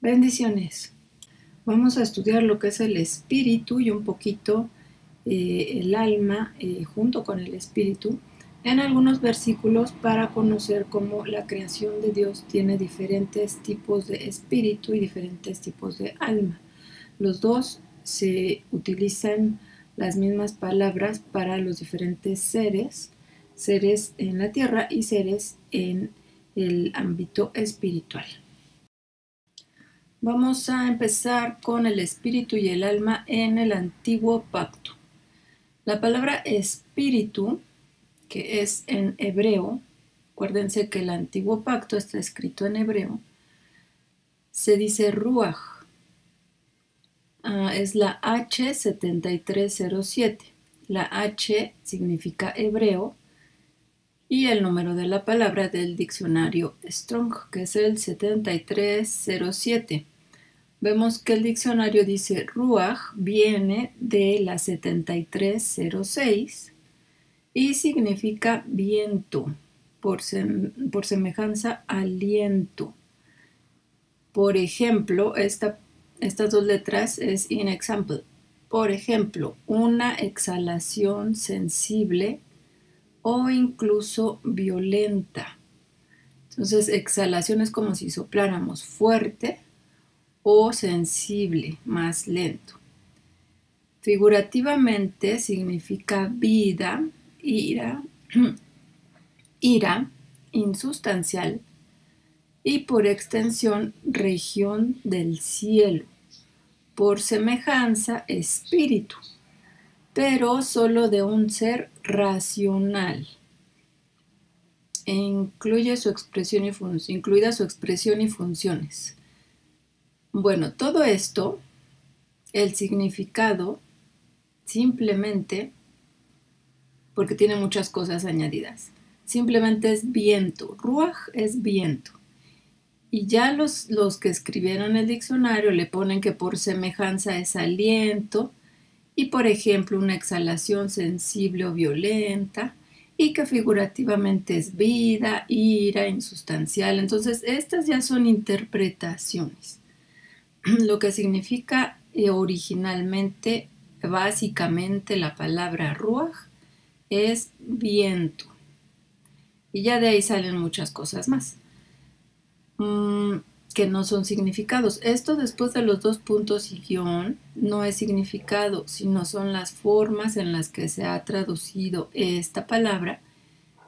Bendiciones. Vamos a estudiar lo que es el espíritu y un poquito el alma junto con el espíritu en algunos versículos para conocer cómo la creación de Dios tiene diferentes tipos de espíritu y diferentes tipos de alma. Los dos se utilizan las mismas palabras para los diferentes seres en la tierra y seres en el ámbito espiritual. Vamos a empezar con el espíritu y el alma en el antiguo pacto. La palabra espíritu, que es en hebreo, acuérdense que el antiguo pacto está escrito en hebreo, se dice ruach. Es la H7307. La H significa hebreo y el número de la palabra del diccionario Strong, que es el 7307. Vemos que el diccionario dice ruach viene de la 7306 y significa viento, por semejanza aliento. Por ejemplo, estas dos letras es in example. Por ejemplo, una exhalación sensible o incluso violenta. Entonces, exhalación es como si sopláramos fuerte o sensible, más lento. Figurativamente significa vida, ira, insustancial y por extensión región del cielo. Por semejanza, espíritu, pero solo de un ser racional. Incluida su expresión y funciones. Bueno, todo esto, el significado, simplemente, porque tiene muchas cosas añadidas, simplemente es viento. Ruach es viento. Y ya los que escribieron el diccionario le ponen que por semejanza es aliento y, por ejemplo, una exhalación sensible o violenta, y que figurativamente es vida, ira, insustancial. Entonces, estas ya son interpretaciones. Lo que significa originalmente, básicamente, la palabra ruach es viento. Y ya de ahí salen muchas cosas más que no son significados. Esto después de los dos puntos y guión no es significado, sino son las formas en las que se ha traducido esta palabra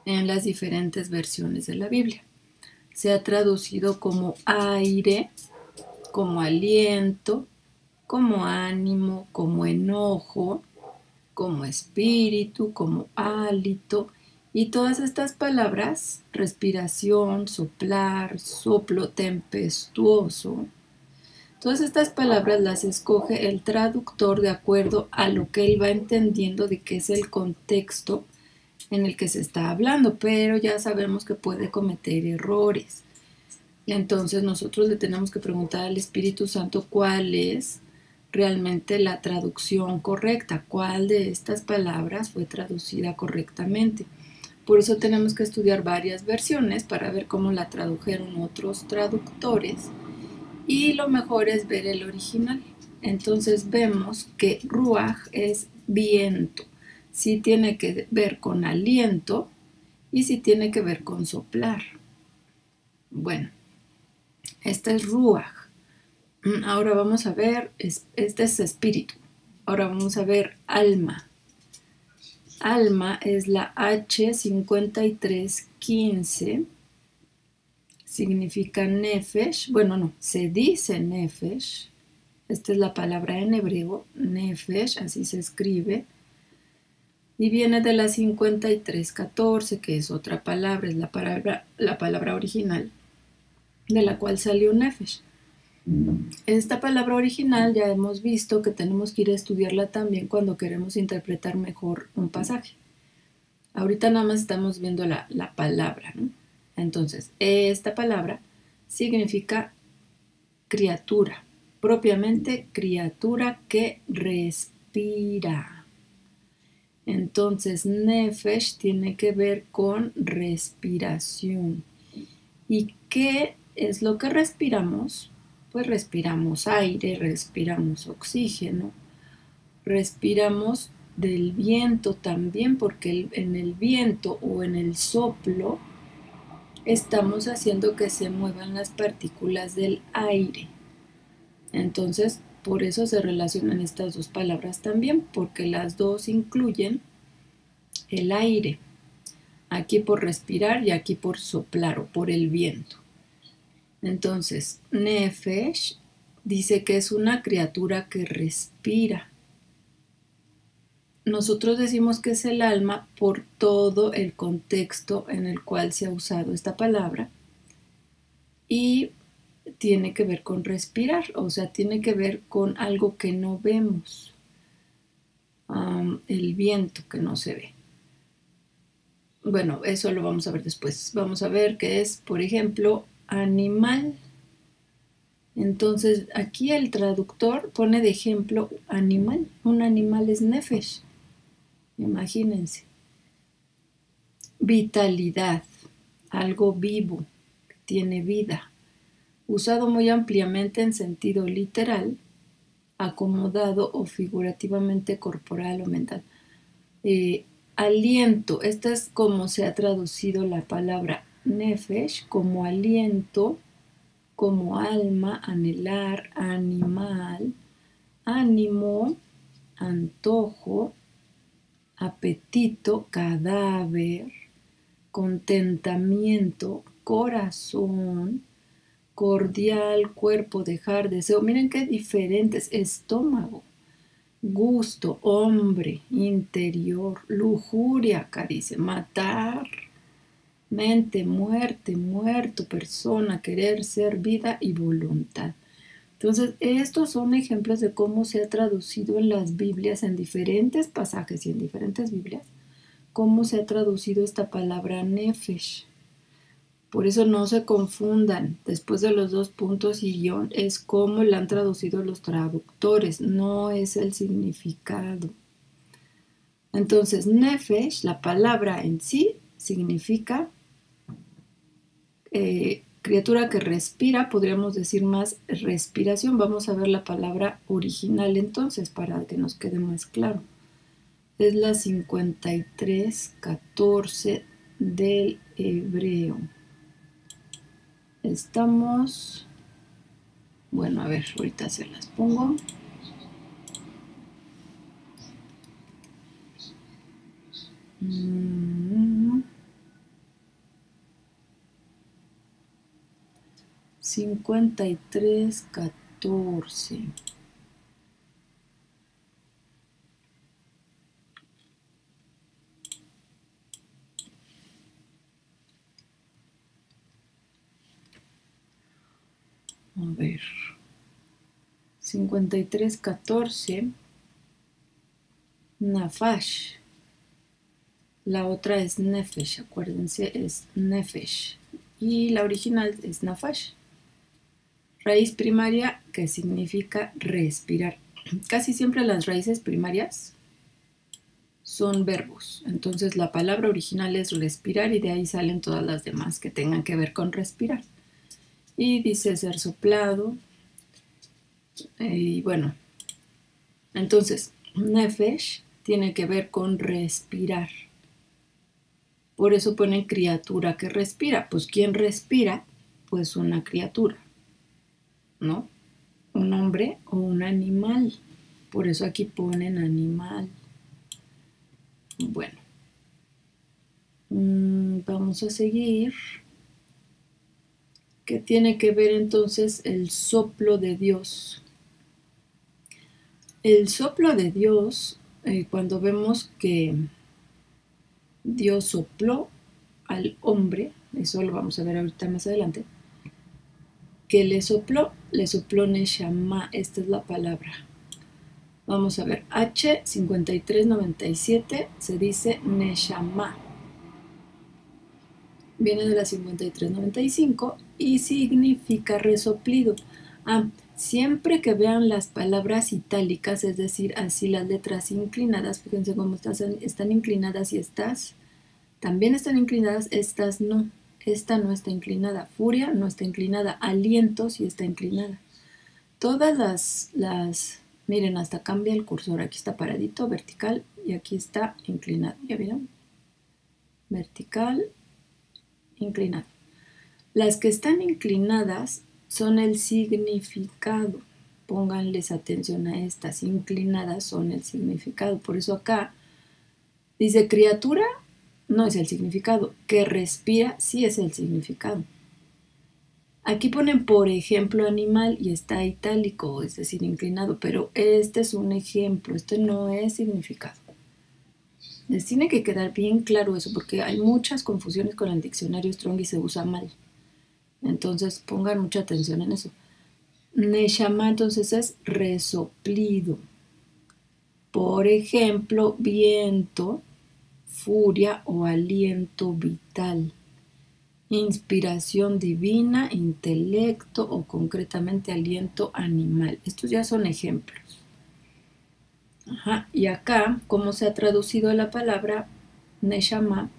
en las diferentes versiones de la Biblia. Se ha traducido como aire, como aliento, como ánimo, como enojo, como espíritu, como hálito. Y todas estas palabras, respiración, soplar, soplo tempestuoso, todas estas palabras las escoge el traductor de acuerdo a lo que él va entendiendo de qué es el contexto en el que se está hablando, pero ya sabemos que puede cometer errores. Entonces nosotros le tenemos que preguntar al Espíritu Santo cuál es realmente la traducción correcta, cuál de estas palabras fue traducida correctamente. Por eso tenemos que estudiar varias versiones para ver cómo la tradujeron otros traductores y lo mejor es ver el original. Entonces vemos que ruach es viento, sí tiene que ver con aliento y sí tiene que ver con soplar. Bueno, este es ruach. Ahora vamos a ver, este es espíritu. Ahora vamos a ver alma. Alma es la H5315, significa nefesh, bueno no, se dice nefesh, esta es la palabra en hebreo, nefesh, así se escribe, y viene de la 5314, que es otra palabra, es la palabra original, de la cual salió nefesh. Esta palabra original ya hemos visto que tenemos que ir a estudiarla también cuando queremos interpretar mejor un pasaje. Ahorita nada más estamos viendo la palabra, ¿no? Entonces, esta palabra significa criatura, propiamente criatura que respira. Entonces, nefesh tiene que ver con respiración. ¿Y qué es lo que respiramos? pues respiramos aire, respiramos oxígeno, respiramos del viento también, porque en el viento o en el soplo estamos haciendo que se muevan las partículas del aire. Entonces, por eso se relacionan estas dos palabras también, porque las dos incluyen el aire. Aquí por respirar y aquí por soplar o por el viento. Entonces, Nefesh dice que es una criatura que respira. Nosotros decimos que es el alma por todo el contexto en el cual se ha usado esta palabra y tiene que ver con respirar, o sea, tiene que ver con algo que no vemos, el viento que no se ve. Bueno, eso lo vamos a ver después. Vamos a ver qué es, por ejemplo, animal. Entonces, aquí el traductor pone de ejemplo animal. Un animal es nefesh. Imagínense. Vitalidad. Algo vivo, que tiene vida. Usado muy ampliamente en sentido literal, acomodado o figurativamente corporal o mental. Aliento. Esta es como se ha traducido la palabra nefesh, como aliento, como alma, anhelar, animal, ánimo, antojo, apetito, cadáver, contentamiento, corazón, cordial, cuerpo, dejar, deseo. Miren qué diferentes. Estómago, gusto, hombre, interior, lujuria, acá dice, matar, mente, muerte, muerto, persona, querer, ser, vida y voluntad. Entonces, estos son ejemplos de cómo se ha traducido en las Biblias, en diferentes pasajes y en diferentes Biblias, cómo se ha traducido esta palabra nefesh. Por eso no se confundan, después de los dos puntos y guión, es cómo la han traducido los traductores, no es el significado. Entonces, nefesh, la palabra en sí, significa criatura que respira, podríamos decir más respiración. Vamos a ver la palabra original entonces para que nos quede más claro. Es la 53:14 del hebreo. Estamos, bueno, a ver, ahorita se las pongo. Mm. 53:14. A ver. 53:14. Nafash. La otra es nefesh, acuérdense, es nefesh. Y la original es nafash. Raíz primaria que significa respirar. Casi siempre las raíces primarias son verbos. Entonces la palabra original es respirar y de ahí salen todas las demás que tengan que ver con respirar. Y dice ser soplado. Y bueno, entonces nefesh tiene que ver con respirar. Por eso ponen criatura que respira. Pues ¿quién respira? Pues una criatura, ¿no? Un hombre o un animal. Por eso aquí ponen animal. Bueno, vamos a seguir. ¿Qué tiene que ver entonces el soplo de Dios? El soplo de Dios, cuando vemos que Dios sopló al hombre, eso lo vamos a ver ahorita más adelante, que le sopló Neshama, esta es la palabra. Vamos a ver, H5397 se dice Neshama. Viene de la 5395 y significa resoplido. Siempre que vean las palabras itálicas, es decir, así las letras inclinadas, fíjense cómo están inclinadas y estas también están inclinadas, estas no. Esta no está inclinada. Furia no está inclinada. Aliento sí está inclinada. Todas miren, hasta cambia el cursor. Aquí está paradito, vertical, y aquí está inclinado. ¿Ya vieron? Vertical, inclinado. Las que están inclinadas son el significado. Pónganles atención a estas. Inclinadas son el significado. Por eso acá dice criatura, no es el significado. Que respira, sí es el significado. Aquí ponen, por ejemplo, animal y está itálico, es decir, inclinado, pero este es un ejemplo, este no es significado. Les tiene que quedar bien claro eso, porque hay muchas confusiones con el diccionario Strong y se usa mal. Entonces, pongan mucha atención en eso. Neshama, entonces, es resoplido. Por ejemplo, viento, furia o aliento vital. Inspiración divina, intelecto o concretamente aliento animal. Estos ya son ejemplos. Ajá. Y acá, ¿cómo se ha traducido la palabra Neshama?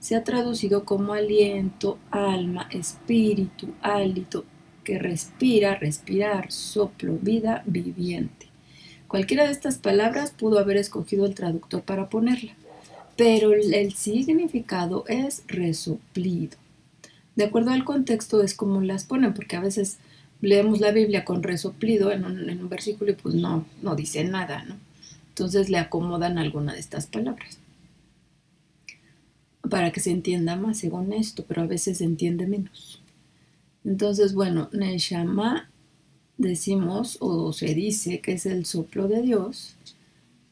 Se ha traducido como aliento, alma, espíritu, hálito, que respira, respirar, soplo, vida, viviente. Cualquiera de estas palabras pudo haber escogido el traductor para ponerla, pero el significado es resoplido. De acuerdo al contexto es como las ponen, porque a veces leemos la Biblia con resoplido en un versículo y pues no dice nada, ¿no? Entonces le acomodan alguna de estas palabras para que se entienda más según esto, pero a veces se entiende menos. Entonces, bueno, Neshama decimos o se dice que es el soplo de Dios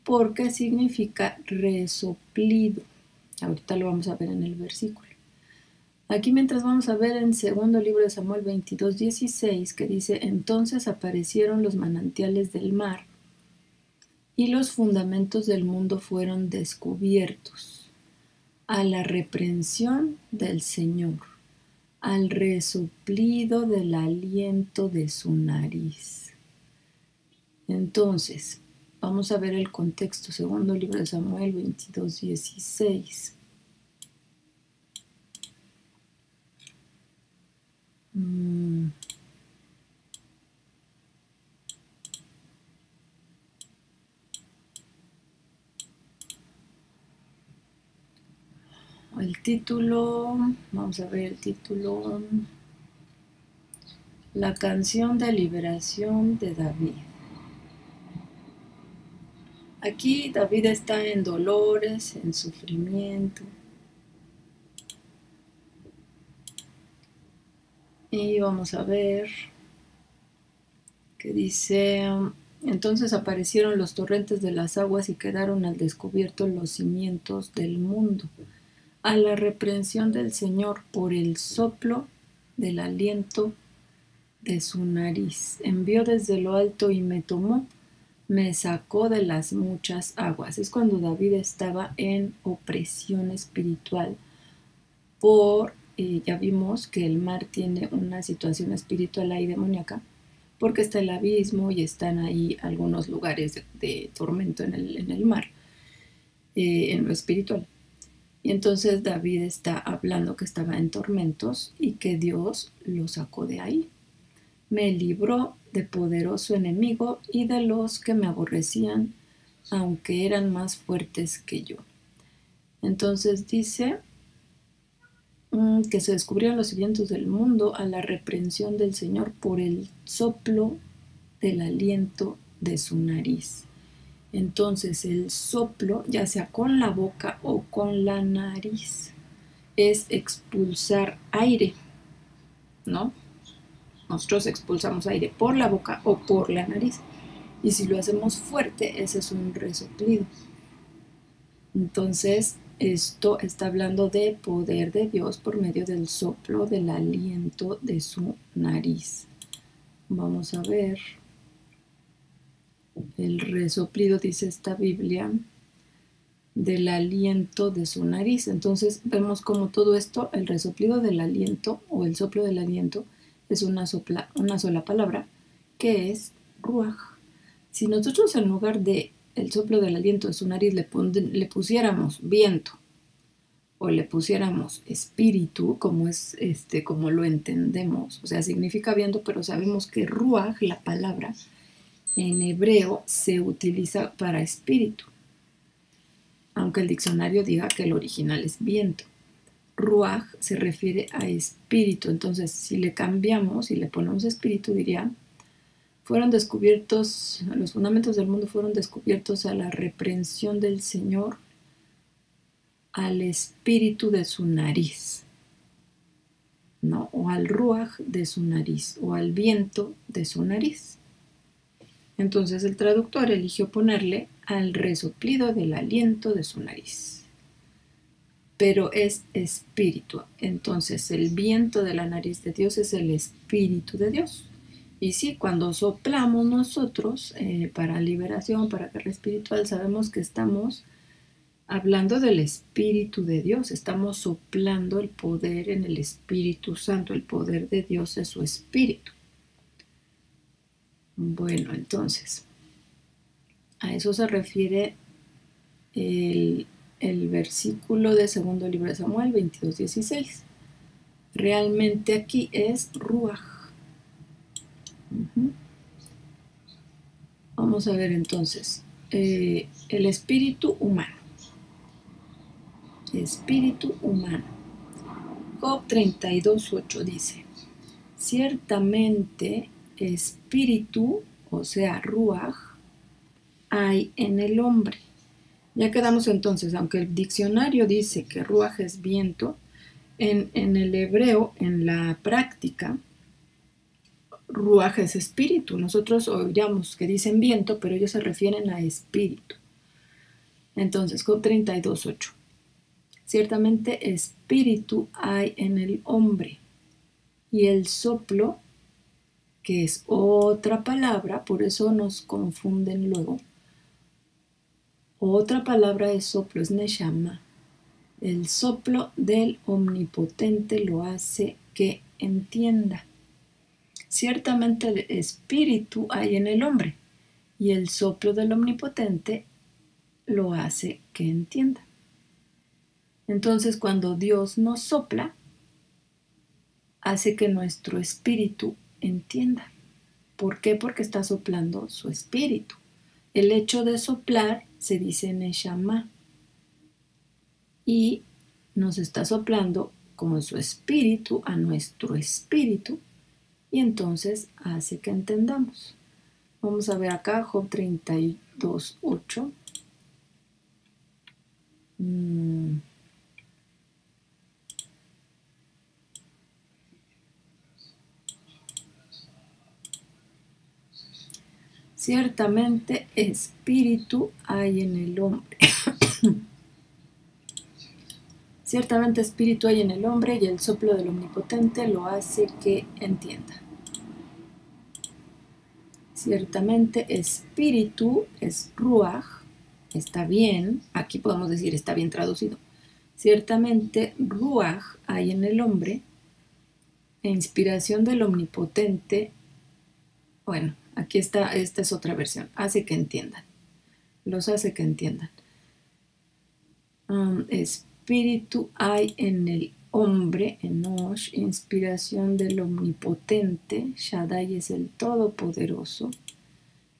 porque significa resoplido. Ahorita lo vamos a ver en el versículo. Aquí mientras vamos a ver en segundo libro de Samuel 22:16 que dice, entonces aparecieron los manantiales del mar y los fundamentos del mundo fueron descubiertos a la reprensión del Señor, al resoplido del aliento de su nariz. Entonces, vamos a ver el contexto, segundo libro de Samuel 22:16. El título, vamos a ver el título, la canción de liberación de David. Aquí David está en dolores, en sufrimiento. Y vamos a ver que dice, entonces aparecieron los torrentes de las aguas y quedaron al descubierto los cimientos del mundo, a la reprensión del Señor por el soplo del aliento de su nariz. Envió desde lo alto y me tomó, me sacó de las muchas aguas. Es cuando David estaba en opresión espiritual ya vimos que el mar tiene una situación espiritual ahí demoníaca, porque está el abismo y están ahí algunos lugares de tormento en el mar, en lo espiritual. Y entonces David está hablando que estaba en tormentos y que Dios lo sacó de ahí. Me libró de poderoso enemigo y de los que me aborrecían, aunque eran más fuertes que yo. Entonces dice que se descubrieron los cimientos del mundo a la reprensión del Señor por el soplo del aliento de su nariz. Entonces el soplo, ya sea con la boca o con la nariz, es expulsar aire, ¿no? Nosotros expulsamos aire por la boca o por la nariz. Y si lo hacemos fuerte, ese es un resoplido. Entonces, esto está hablando de poder de Dios por medio del soplo del aliento de su nariz. Vamos a ver. El resoplido, dice esta Biblia, del aliento de su nariz. Entonces, vemos como todo esto, el resoplido del aliento o el soplo del aliento, es una sola palabra, que es ruaj. Si nosotros en lugar de el soplo del aliento de su nariz le pusiéramos viento o le pusiéramos espíritu, como es como lo entendemos, o sea, significa viento, pero sabemos que ruaj, la palabra, en hebreo se utiliza para espíritu, aunque el diccionario diga que el original es viento. Ruaj se refiere a espíritu, entonces si le cambiamos y le ponemos espíritu, diría, fueron descubiertos, los fundamentos del mundo fueron descubiertos a la reprensión del Señor, al espíritu de su nariz, ¿no? O al ruaj de su nariz, o al viento de su nariz. Entonces el traductor eligió ponerle al resoplido del aliento de su nariz. Pero es espíritu. Entonces el viento de la nariz de Dios es el espíritu de Dios. Y sí, cuando soplamos nosotros para liberación, para guerra espiritual, sabemos que estamos hablando del Espíritu de Dios, estamos soplando el poder en el Espíritu Santo, el poder de Dios es su Espíritu. Bueno, entonces, a eso se refiere el versículo de segundo libro de Samuel 22:16. Realmente aquí es ruaj. Vamos a ver entonces, el espíritu humano. Espíritu humano. Job 32:8 dice, ciertamente espíritu, o sea, ruaj, hay en el hombre. Ya quedamos entonces, aunque el diccionario dice que ruaj es viento, en el hebreo, en la práctica, ruaj es espíritu. Nosotros oíamos que dicen viento, pero ellos se refieren a espíritu. Entonces, Job 32:8. Ciertamente espíritu hay en el hombre, y el soplo, que es otra palabra, por eso nos confunden luego. Otra palabra de soplo es neshama. El soplo del omnipotente lo hace que entienda. Ciertamente el espíritu hay en el hombre, y el soplo del omnipotente lo hace que entienda. Entonces, cuando Dios nos sopla, hace que nuestro espíritu entienda. ¿Por qué? Porque está soplando su espíritu. El hecho de soplar se dice neshama, y nos está soplando con su espíritu a nuestro espíritu, y entonces hace que entendamos. Vamos a ver acá Job 32:8. Ciertamente espíritu hay en el hombre. Ciertamente espíritu hay en el hombre, y el soplo del omnipotente lo hace que entienda. Ciertamente espíritu es ruaj, está bien, aquí podemos decir está bien traducido. Ciertamente ruaj hay en el hombre, e inspiración del omnipotente, bueno, aquí está, esta es otra versión, hace que entiendan, los hace que entiendan. Espíritu hay en el hombre, enosh, inspiración del omnipotente, Shaddai es el todopoderoso,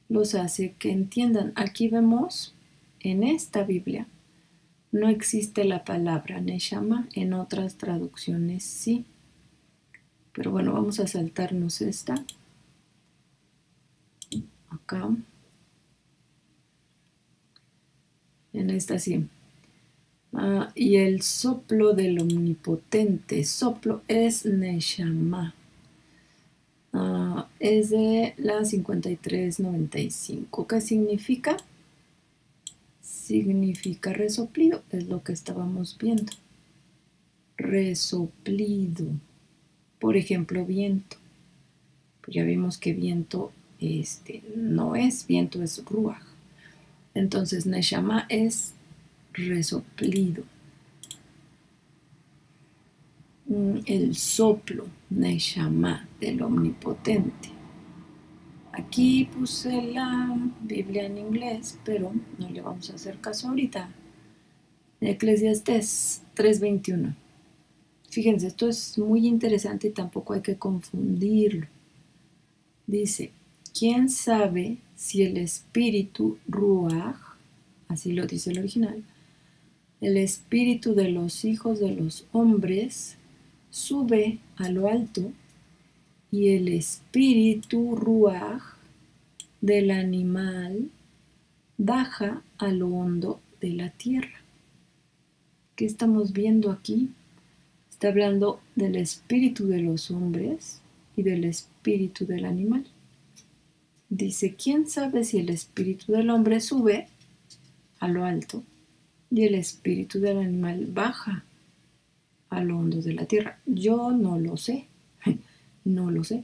los hace que entiendan. Aquí vemos, en esta Biblia, no existe la palabra neshama, en otras traducciones sí. Pero bueno, vamos a saltarnos esta. Acá. En esta sí. Y el soplo del omnipotente. Soplo es neshama. Es de la 5395. ¿Qué significa? Significa resoplido. Es lo que estábamos viendo. Resoplido. Por ejemplo, viento. Pues ya vimos que viento no es viento, es ruaj. Entonces, neshama es resoplido. El soplo, neshama, del omnipotente. Aquí puse la Biblia en inglés, pero no le vamos a hacer caso ahorita. Eclesiastés 3:21. Fíjense, esto es muy interesante y tampoco hay que confundirlo. Dice, ¿quién sabe si el espíritu Ruach, así lo dice el original, el espíritu de los hijos de los hombres sube a lo alto y el espíritu Ruach del animal baja a lo hondo de la tierra? ¿Qué estamos viendo aquí? Está hablando del espíritu de los hombres y del espíritu del animal. Dice, ¿quién sabe si el espíritu del hombre sube a lo alto y el espíritu del animal baja a lo hondo de la tierra? Yo no lo sé, no lo sé.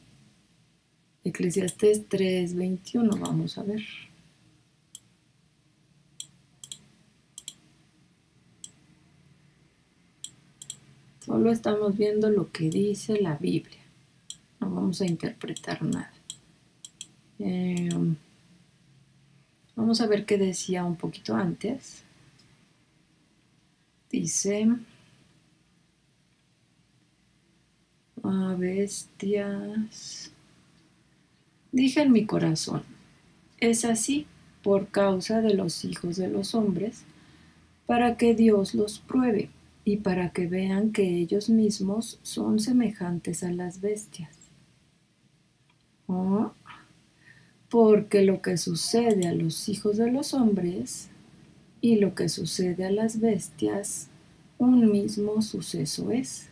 Eclesiastés 3:21, vamos a ver. Solo estamos viendo lo que dice la Biblia. No vamos a interpretar nada. Vamos a ver qué decía un poquito antes. Dice, bestias. Dije en mi corazón, es así por causa de los hijos de los hombres, para que Dios los pruebe y para que vean que ellos mismos son semejantes a las bestias. Oh, porque lo que sucede a los hijos de los hombres y lo que sucede a las bestias, un mismo suceso es.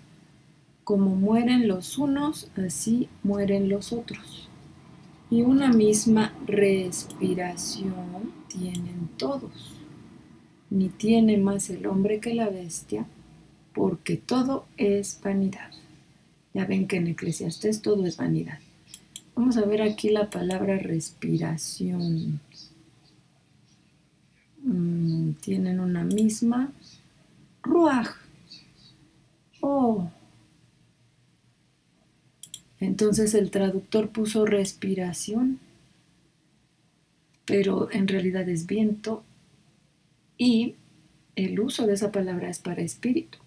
Como mueren los unos, así mueren los otros. Y una misma respiración tienen todos. Ni tiene más el hombre que la bestia, porque todo es vanidad. Ya ven que en Eclesiastés todo es vanidad. Vamos a ver aquí la palabra respiración. Tienen una misma ruaj. Oh. Entonces el traductor puso respiración, pero en realidad es viento y el uso de esa palabra es para espíritu.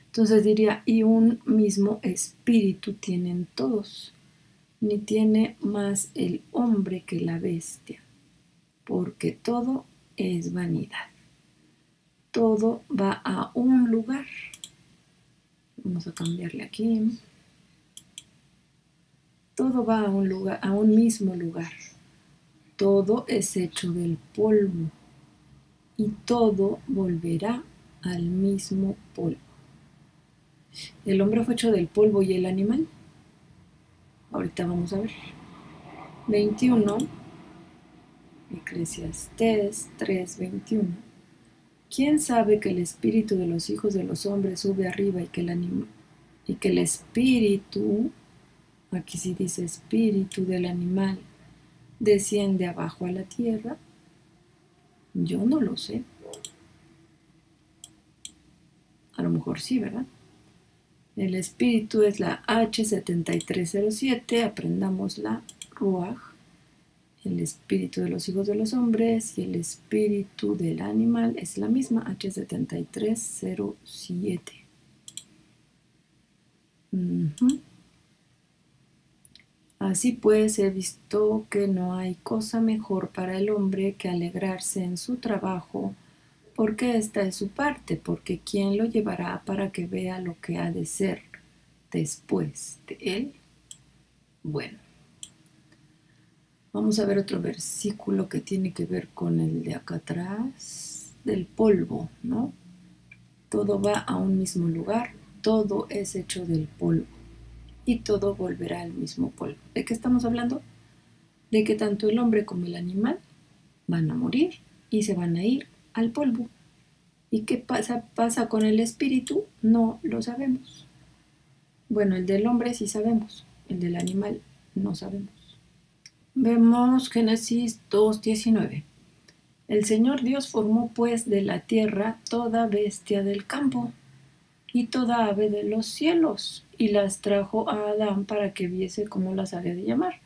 Entonces diría, y un mismo espíritu tienen todos, ni tiene más el hombre que la bestia, porque todo es vanidad. Todo va a un lugar. Vamos a cambiarle aquí. Todo va a un lugar, a un mismo lugar. Todo es hecho del polvo y todo volverá al mismo polvo. El hombre fue hecho del polvo y el animal. Ahorita vamos a ver. 21. Eclesiastés 3:21. ¿Quién sabe que el espíritu de los hijos de los hombres sube arriba y que el espíritu, aquí sí dice espíritu del animal, desciende abajo a la tierra? Yo no lo sé. A lo mejor sí, ¿verdad? El espíritu es la H7307, aprendamos la Ruach, el espíritu de los hijos de los hombres y el espíritu del animal es la misma, H7307. Así pues, he visto que no hay cosa mejor para el hombre que alegrarse en su trabajo, porque esta es su parte, porque ¿quién lo llevará para que vea lo que ha de ser después de él? Bueno, vamos a ver otro versículo que tiene que ver con el de acá atrás, del polvo, ¿no? Todo va a un mismo lugar, todo es hecho del polvo y todo volverá al mismo polvo. ¿De qué estamos hablando? De que tanto el hombre como el animal van a morir y se van a ir al polvo. ¿Y qué pasa con el espíritu? No lo sabemos. Bueno, el del hombre sí sabemos, el del animal no sabemos. Vemos Génesis 2:19. El Señor Dios formó pues de la tierra toda bestia del campo y toda ave de los cielos, y las trajo a Adán para que viese cómo las había de llamar.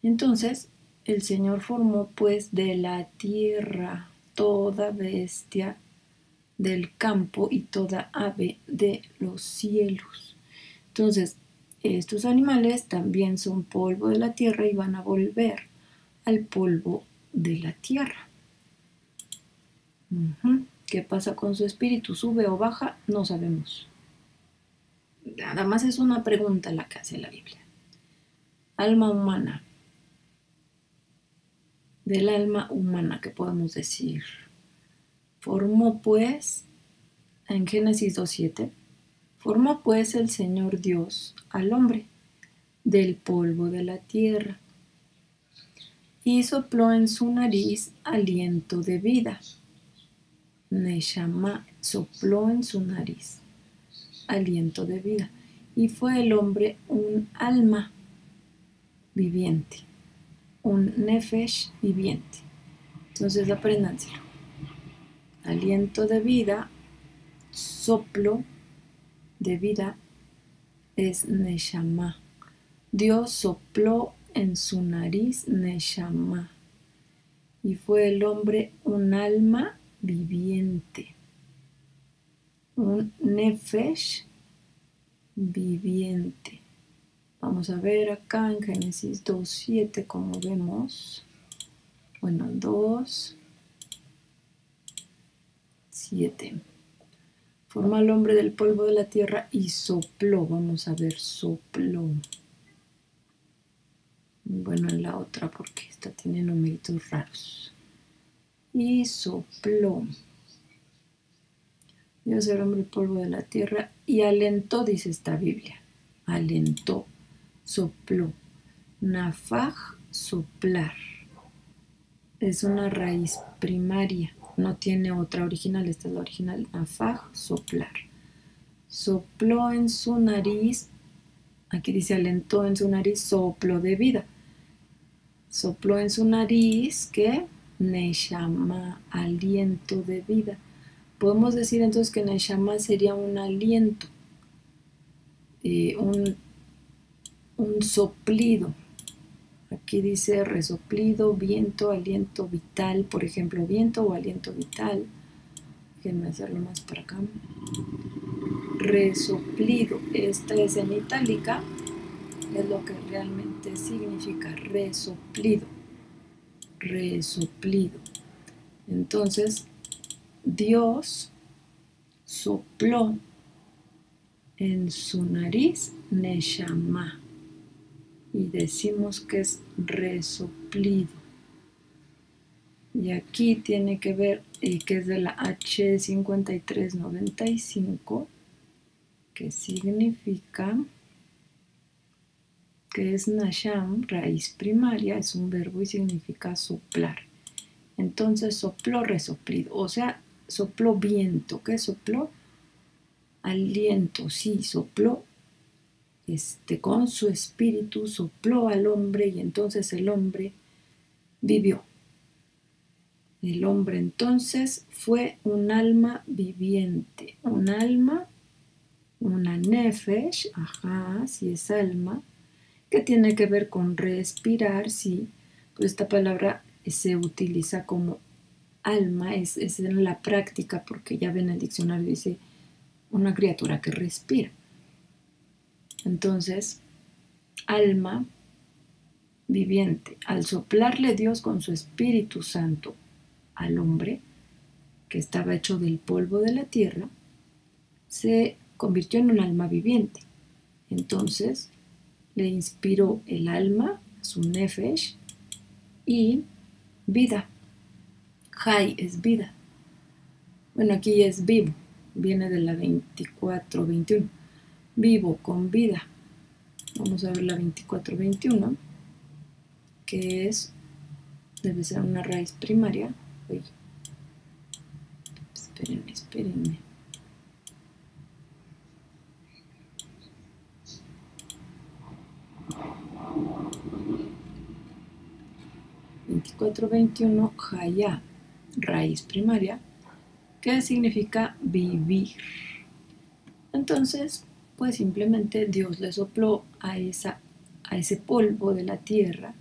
Entonces el Señor formó pues de la tierra toda bestia del campo y toda ave de los cielos. Entonces, estos animales también son polvo de la tierra y van a volver al polvo de la tierra. ¿Qué pasa con su espíritu? ¿Sube o baja? No sabemos. Nada más es una pregunta la que hace la Biblia. Alma humana. Del alma humana, ¿qué podemos decir? Formó pues, en Génesis 2:7, formó pues el Señor Dios al hombre del polvo de la tierra y sopló en su nariz aliento de vida. Neshama, sopló en su nariz aliento de vida, y fue el hombre un alma viviente, un nefesh viviente. Entonces apréndanselo. Aliento de vida, soplo de vida es neshama. Dios sopló en su nariz neshama, y fue el hombre un alma viviente, un nefesh viviente. Vamos a ver acá en Génesis 2:7 como vemos. Bueno, 2:7. Forma al hombre del polvo de la tierra y sopló. Vamos a ver, sopló. Bueno, en la otra porque esta tiene numeritos raros. Y sopló. Dios el hombre el polvo de la tierra y alentó, dice esta Biblia. Alentó, sopló. Nafaj, soplar. Es una raíz primaria. No tiene otra original. Esta es la original. Nafaj, soplar. Sopló en su nariz. Aquí dice alentó en su nariz, soplo de vida. Sopló en su nariz, ¿qué? Neshama, aliento de vida. Podemos decir entonces que Neshama sería un aliento, un soplido. Aquí dice resoplido, viento, aliento vital, por ejemplo, viento o aliento vital. Déjenme hacerlo más para acá. Resoplido, esta es en itálica, es lo que realmente significa resoplido. Resoplido. Entonces, Dios sopló en su nariz neshama y decimos que es resoplido. Y aquí tiene que ver que es de la H5395, que significa que es nasham, raíz primaria, es un verbo y significa soplar. Entonces sopló resoplido, o sea, sopló viento. ¿Qué sopló? Aliento, sí, sopló con su espíritu, sopló al hombre y entonces el hombre vivió. El hombre entonces fue un alma viviente, un alma, una nefesh, ajá, sí es alma, que tiene que ver con respirar, sí, pues esta palabra se utiliza como alma, es en la práctica, porque ya ven el diccionario, dice una criatura que respira. Entonces, alma viviente, al soplarle Dios con su Espíritu Santo al hombre, que estaba hecho del polvo de la tierra, se convirtió en un alma viviente. Entonces, le inspiró el alma, su nefesh, y vida. Jai es vida. Bueno, aquí es vivo, viene de la 24-21. Vivo con vida. Vamos a ver la 24-21, que es, debe ser una raíz primaria. Uy. Espérenme. Jaya, raíz primaria, que significa vivir. Entonces, pues simplemente Dios le sopló a ese polvo de la tierra,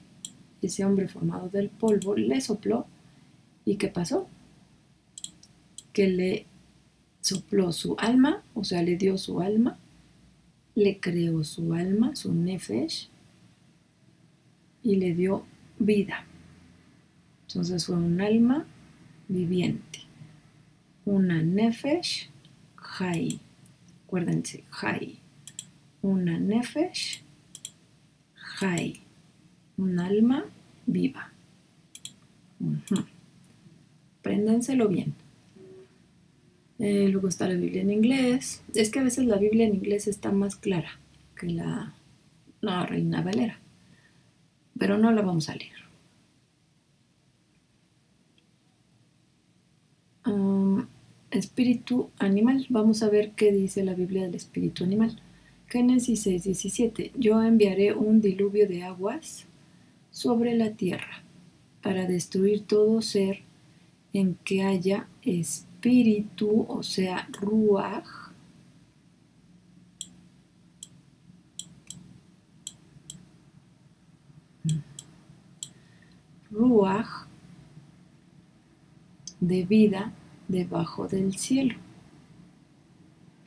ese hombre formado del polvo, le sopló, ¿y qué pasó? que le sopló su alma, o sea, le dio su alma, le creó su alma, su nefesh, y le dio vida. Entonces fue un alma viviente, una nefesh Jai. Acuérdense, Jai. Una nefesh Jai. Un alma viva. Apréndanselo bien. Luego está la Biblia en inglés. Es que a veces la Biblia en inglés está más clara que la Reina Valera. Pero no la vamos a leer. Espíritu animal. Vamos a ver qué dice la Biblia del espíritu animal. Génesis 6:17. Yo enviaré un diluvio de aguas sobre la tierra para destruir todo ser en que haya espíritu, o sea, ruaj, de vida debajo del cielo.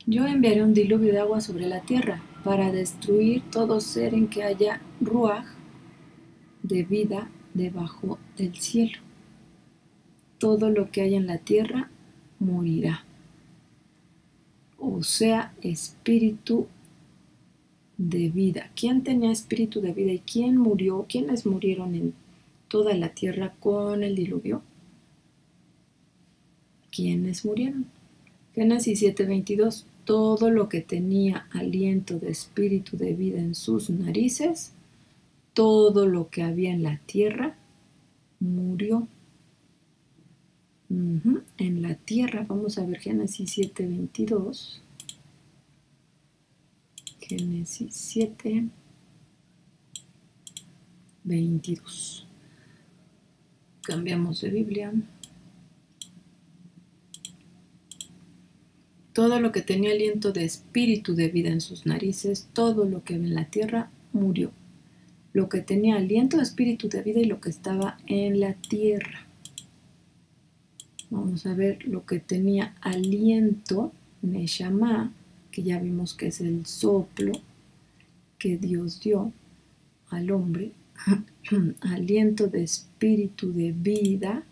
Yo enviaré un diluvio de agua sobre la tierra para destruir todo ser en que haya ruaj de vida debajo del cielo. Todo lo que haya en la tierra morirá. O sea, espíritu de vida. ¿Quién tenía espíritu de vida y quién murió? ¿Quiénes murieron en toda la tierra con el diluvio? ¿Quiénes murieron? Génesis 7:22. Todo lo que tenía aliento de espíritu de vida en sus narices, todo lo que había en la tierra, murió. En la tierra, vamos a ver Génesis 7:22. Génesis 7:22. Cambiamos de Biblia. Todo lo que tenía aliento de espíritu de vida en sus narices, todo lo que había en la tierra, murió. Lo que tenía aliento de espíritu de vida y lo que estaba en la tierra. Vamos a ver lo que tenía aliento, Neshama, que ya vimos que es el soplo que Dios dio al hombre. Aliento de espíritu de vida,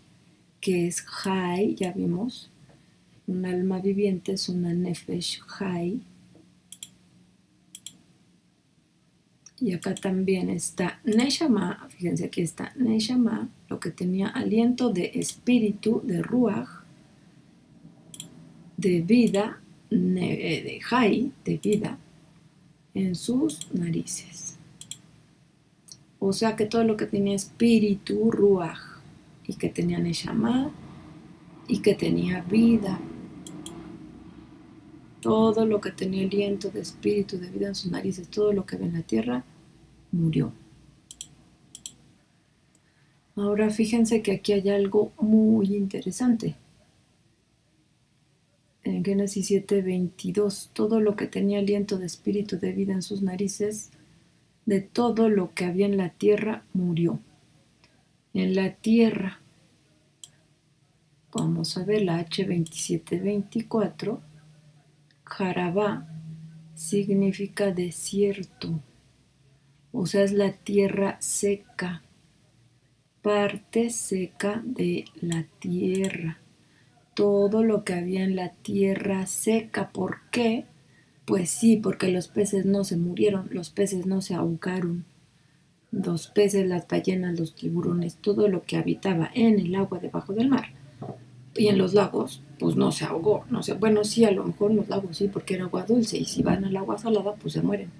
que es Jai, ya vimos. Un alma viviente es una nefesh Jai. Y acá también está Neshama, fíjense aquí está Neshama, lo que tenía aliento de espíritu, de ruaj, de vida, de Jai, de vida, en sus narices. O sea que todo lo que tenía espíritu, ruaj, y que tenía Neshama, y que tenía vida, todo lo que tenía aliento de espíritu, de vida en sus narices, todo lo que ve en la tierra, murió. Ahora fíjense que aquí hay algo muy interesante. En Génesis 7:22, todo lo que tenía aliento de espíritu, de vida en sus narices, de todo lo que había en la tierra, murió. En la tierra, vamos a ver la H27:24, Jarabá significa desierto, o sea, es la tierra seca, parte seca de la tierra. Todo lo que había en la tierra seca. ¿Por qué? Pues sí, porque los peces no se murieron, los peces no se ahogaron. Los peces, las ballenas, los tiburones, todo lo que habitaba en el agua debajo del mar y en los lagos, pues no se ahogó. No sé, bueno, sí, a lo mejor en los lagos sí, porque era agua dulce, y si van al agua salada, pues se mueren.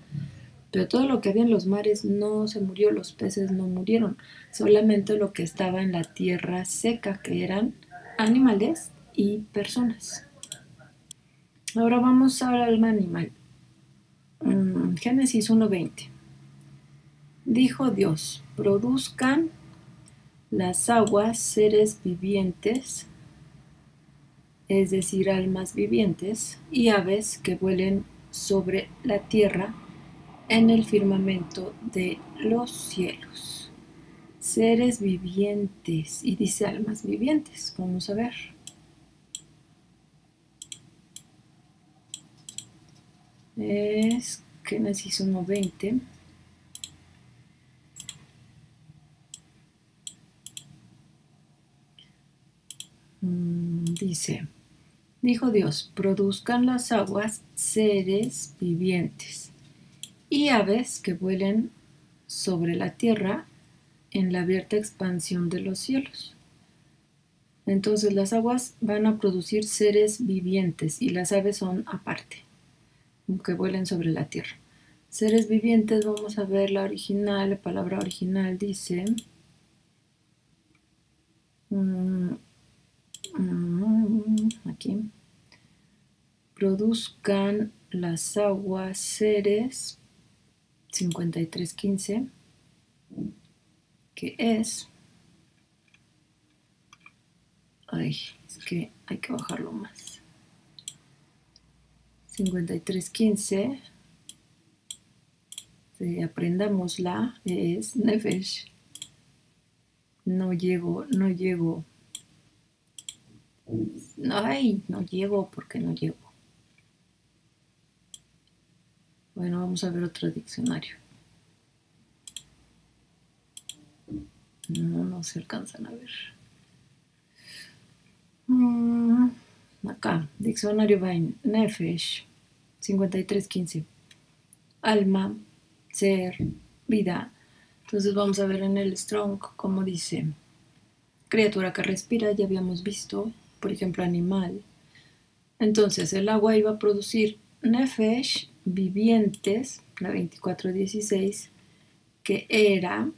Pero todo lo que había en los mares no se murió, los peces no murieron, solamente lo que estaba en la tierra seca, que eran animales y personas. Ahora vamos al alma animal. Génesis 1:20. Dijo Dios, produzcan las aguas seres vivientes, es decir, almas vivientes, y aves que vuelen sobre la tierra en el firmamento de los cielos. Seres vivientes, y dice almas vivientes. Vamos a ver. Es Génesis 1:20. Dice, dijo Dios, produzcan las aguas seres vivientes y aves que vuelen sobre la tierra en la abierta expansión de los cielos. Entonces las aguas van a producir seres vivientes y las aves son aparte, que vuelen sobre la tierra. Seres vivientes, vamos a ver la original, la palabra original dice, aquí, produzcan las aguas seres 53:15, que es, es que hay que bajarlo más, 53:15, aprendámosla, es Nefesh. No llego, no llego. Ay, no llego, ¿por qué no llego? Bueno, vamos a ver otro diccionario. No se alcanzan a ver. Acá, diccionario Bain, Nefesh, 53:15. Alma, ser, vida. Entonces vamos a ver en el Strong cómo dice. Criatura que respira, ya habíamos visto, por ejemplo, animal. Entonces el agua iba a producir Nefesh, vivientes, la 24:16, que era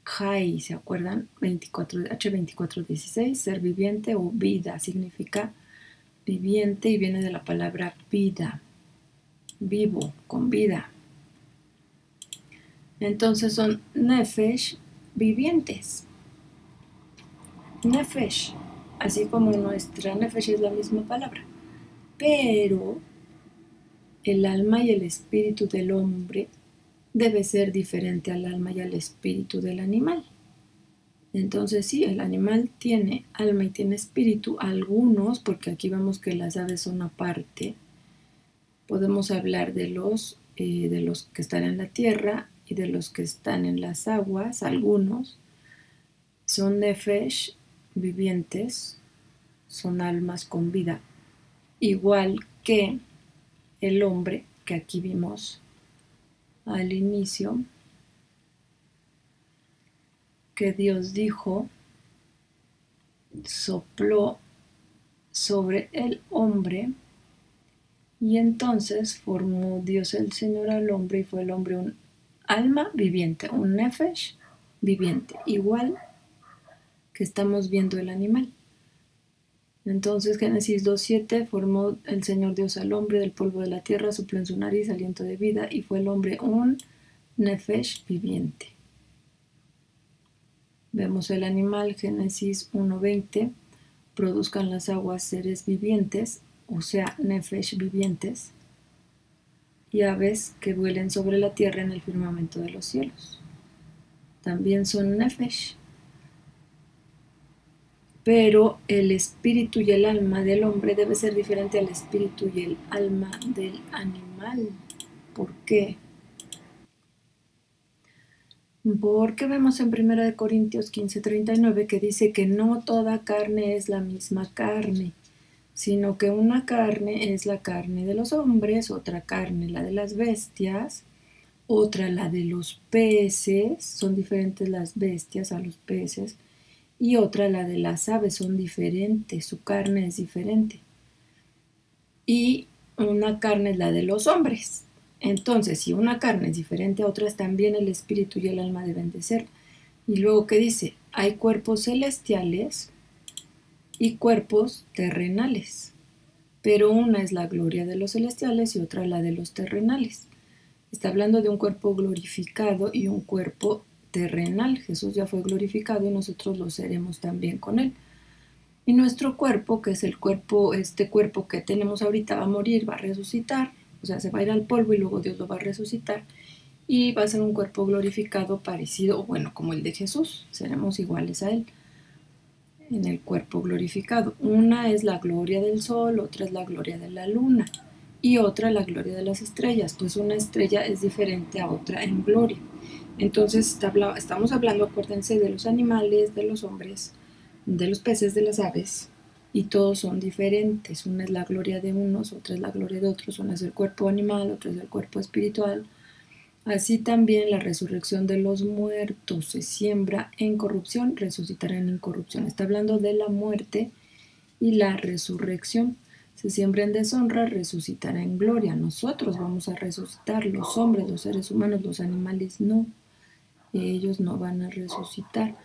Jai, ¿se acuerdan? H24:16, ser viviente o vida, significa viviente y viene de la palabra vida, vivo, con vida. Entonces son Nefesh, vivientes. Nefesh, así como nuestra Nefesh es la misma palabra, pero el alma y el espíritu del hombre debe ser diferente al alma y al espíritu del animal. Entonces sí, el animal tiene alma y tiene espíritu, algunos, porque aquí vemos que las aves son aparte. Podemos hablar de los que están en la tierra y de los que están en las aguas, algunos son nefesh, vivientes, son almas con vida, igual que el hombre que aquí vimos al inicio, que Dios dijo, sopló sobre el hombre y entonces formó Dios el Señor al hombre y fue el hombre un alma viviente, un nefesh viviente, igual que estamos viendo el animal. Entonces Génesis 2:7, formó el Señor Dios al hombre del polvo de la tierra, sopló en su nariz aliento de vida y fue el hombre un nefesh viviente. Vemos el animal, Génesis 1:20, produzcan las aguas seres vivientes, o sea, nefesh vivientes, y aves que vuelen sobre la tierra en el firmamento de los cielos. También son nefesh. Pero el espíritu y el alma del hombre debe ser diferente al espíritu y el alma del animal. ¿Por qué? Porque vemos en 1 Corintios 15:39 que dice que no toda carne es la misma carne, sino que una carne es la carne de los hombres, otra carne la de las bestias, otra la de los peces, son diferentes las bestias a los peces, y otra la de las aves, son diferentes, su carne es diferente. Y una carne es la de los hombres. Entonces, si una carne es diferente a otras, también el espíritu y el alma deben de ser. Y luego, ¿qué dice? Hay cuerpos celestiales y cuerpos terrenales, pero una es la gloria de los celestiales y otra la de los terrenales. Está hablando de un cuerpo glorificado y un cuerpo terrenal. Jesús ya fue glorificado y nosotros lo seremos también con él. Y nuestro cuerpo, que es el cuerpo, este cuerpo que tenemos ahorita, va a morir, va a resucitar, o sea, se va a ir al polvo y luego Dios lo va a resucitar y va a ser un cuerpo glorificado parecido, bueno, como el de Jesús, seremos iguales a él en el cuerpo glorificado. Una es la gloria del sol, otra es la gloria de la luna. y otra la gloria de las estrellas, pues una estrella es diferente a otra en gloria. Entonces estamos hablando, acuérdense, de los animales, de los hombres, de los peces, de las aves, y todos son diferentes. Una es la gloria de unos, otra es la gloria de otros, una es el cuerpo animal, otra es el cuerpo espiritual. Así también la resurrección de los muertos: se siembra en corrupción, resucitará en incorrupción. Está hablando de la muerte y la resurrección. Se siembra en deshonra, resucitará en gloria. Nosotros vamos a resucitar, los hombres, los seres humanos, los animales no. Ellos no van a resucitar.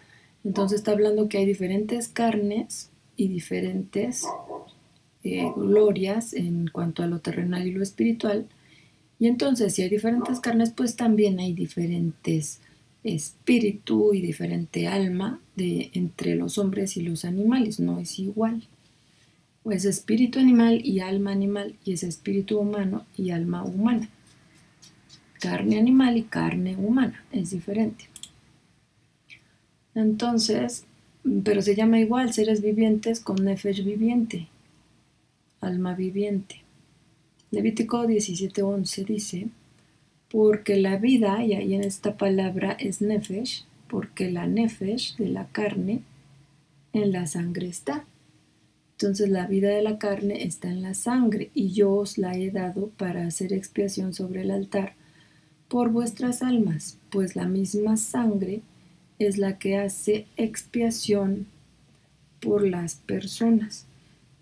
Entonces está hablando que hay diferentes carnes y diferentes glorias en cuanto a lo terrenal y lo espiritual. Y entonces, si hay diferentes carnes, pues también hay diferentes espíritu y diferente alma entre los hombres y los animales. No es igual. O es espíritu animal y alma animal, y es espíritu humano y alma humana. Carne animal y carne humana, es diferente. Entonces, pero se llama igual, seres vivientes con nefesh viviente, alma viviente. Levítico 17:11 dice: porque la vida, y ahí en esta palabra es nefesh, porque la nefesh de la carne en la sangre está. Entonces la vida de la carne está en la sangre, y yo os la he dado para hacer expiación sobre el altar por vuestras almas, pues la misma sangre es la que hace expiación por las personas.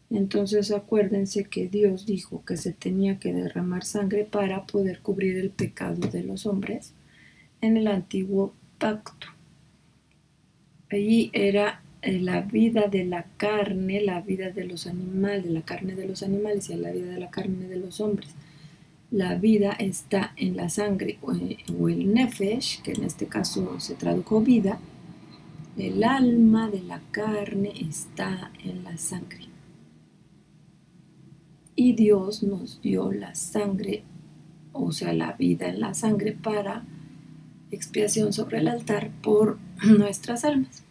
Entonces acuérdense que Dios dijo que se tenía que derramar sangre para poder cubrir el pecado de los hombres en el antiguo pacto. Allí era la vida de la carne, la vida de los animales, de la carne de los animales, y la vida de la carne de los hombres. La vida está en la sangre, o el nefesh, que en este caso se tradujo vida. El alma de la carne está en la sangre. Y Dios nos dio la sangre, o sea, la vida en la sangre, para expiación sobre el altar por nuestras almas.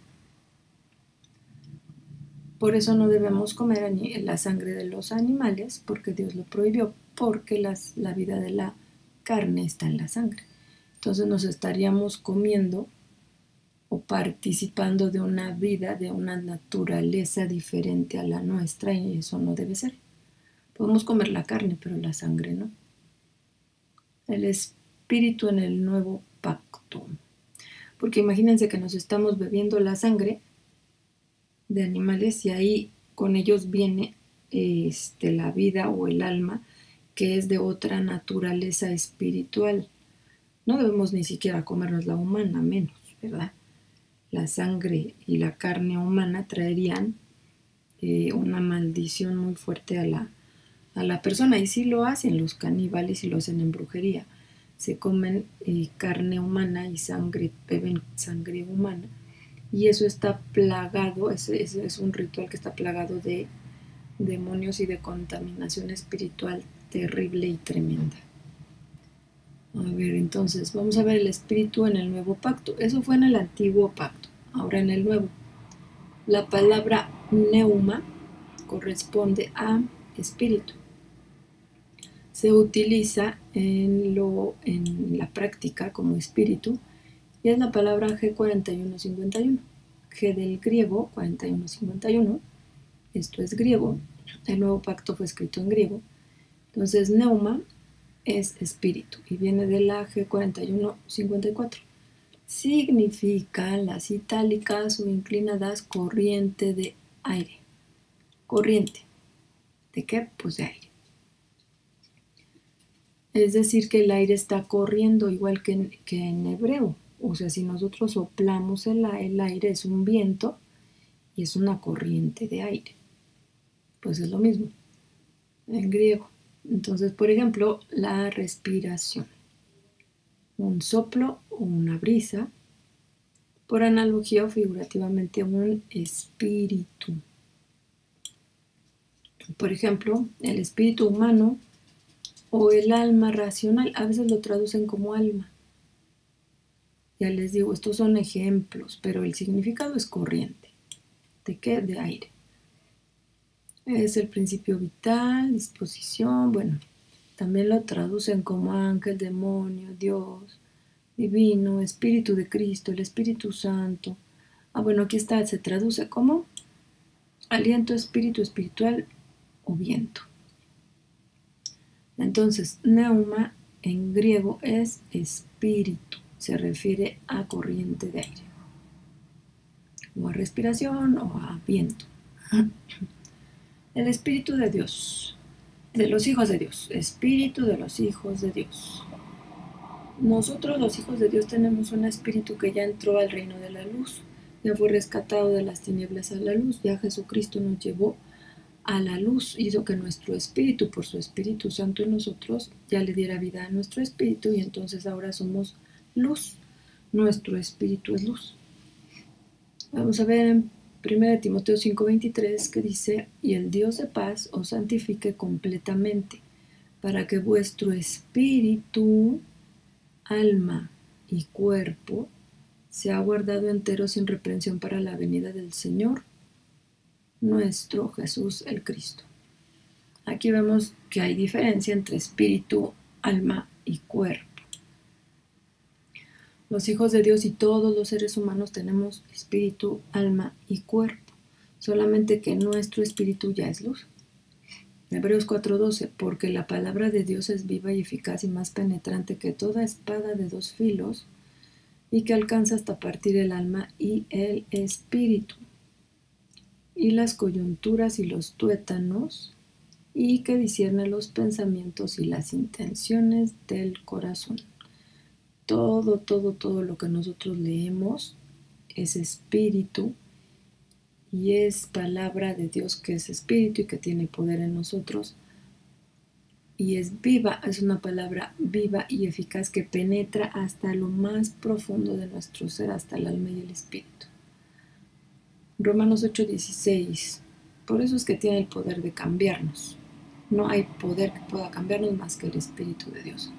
Por eso no debemos comer la sangre de los animales, porque Dios lo prohibió, porque la vida de la carne está en la sangre. Entonces nos estaríamos comiendo o participando de una vida, de una naturaleza diferente a la nuestra, y eso no debe ser. Podemos comer la carne, pero la sangre no. El espíritu en el nuevo pacto. Porque imagínense que nos estamos bebiendo la sangre de animales, y ahí con ellos viene la vida o el alma, que es de otra naturaleza espiritual. No debemos ni siquiera comernos la humana, menos, ¿verdad? La sangre y la carne humana traerían una maldición muy fuerte a la persona, y sí lo hacen los caníbales, y lo hacen en brujería. Se comen carne humana y beben sangre humana, y eso está plagado, es un ritual que está plagado de demonios y de contaminación espiritual terrible y tremenda. A ver, entonces, vamos a ver el espíritu en el nuevo pacto. Eso fue en el antiguo pacto. Ahora en el nuevo. La palabra neuma corresponde a espíritu. Se utiliza en la práctica como espíritu, y es la palabra G4151. G del griego 4151. Esto es griego. El nuevo pacto fue escrito en griego. Entonces, neuma es espíritu y viene de la G4154. Significa, las itálicas o inclinadas, corriente de aire. Corriente. ¿De qué? Pues de aire. Es decir, que el aire está corriendo, igual que en hebreo. O sea, si nosotros soplamos el aire, es un viento y es una corriente de aire. Pues es lo mismo en griego. Entonces, por ejemplo, la respiración. Un soplo o una brisa, por analogía o figurativamente un espíritu. Por ejemplo, el espíritu humano o el alma racional, a veces lo traducen como alma. Ya les digo, estos son ejemplos, pero el significado es corriente. ¿De qué? De aire. Es el principio vital, disposición, bueno. También lo traducen como ángel, demonio, Dios, divino, Espíritu de Cristo, el Espíritu Santo. Bueno, aquí está, se traduce como aliento, espíritu, espiritual o viento. Entonces, pneuma en griego es espíritu, se refiere a corriente de aire, o a respiración o a viento. El Espíritu de Dios, de los hijos de Dios, Espíritu de los hijos de Dios. Nosotros los hijos de Dios tenemos un espíritu que ya entró al reino de la luz, ya fue rescatado de las tinieblas a la luz, ya Jesucristo nos llevó a la luz, hizo que nuestro espíritu, por su Espíritu Santo en nosotros, ya le diera vida a nuestro espíritu y entonces ahora somos luz, nuestro espíritu es luz. Vamos a ver en 1 Timoteo 5:23 que dice, y el Dios de paz os santifique completamente, para que vuestro espíritu, alma y cuerpo sea guardado entero sin reprensión para la venida del Señor, nuestro Jesús el Cristo. Aquí vemos que hay diferencia entre espíritu, alma y cuerpo. Los hijos de Dios y todos los seres humanos tenemos espíritu, alma y cuerpo, solamente que nuestro espíritu ya es luz. Hebreos 4:12, porque la palabra de Dios es viva y eficaz y más penetrante que toda espada de dos filos y que alcanza hasta partir el alma y el espíritu y las coyunturas y los tuétanos y que discierne los pensamientos y las intenciones del corazón. Todo lo que nosotros leemos es espíritu y es palabra de Dios que es espíritu y que tiene poder en nosotros y es viva, es una palabra viva y eficaz que penetra hasta lo más profundo de nuestro ser, hasta el alma y el espíritu. Romanos 8:16, por eso es que tiene el poder de cambiarnos. No hay poder que pueda cambiarnos más que el Espíritu de Dios.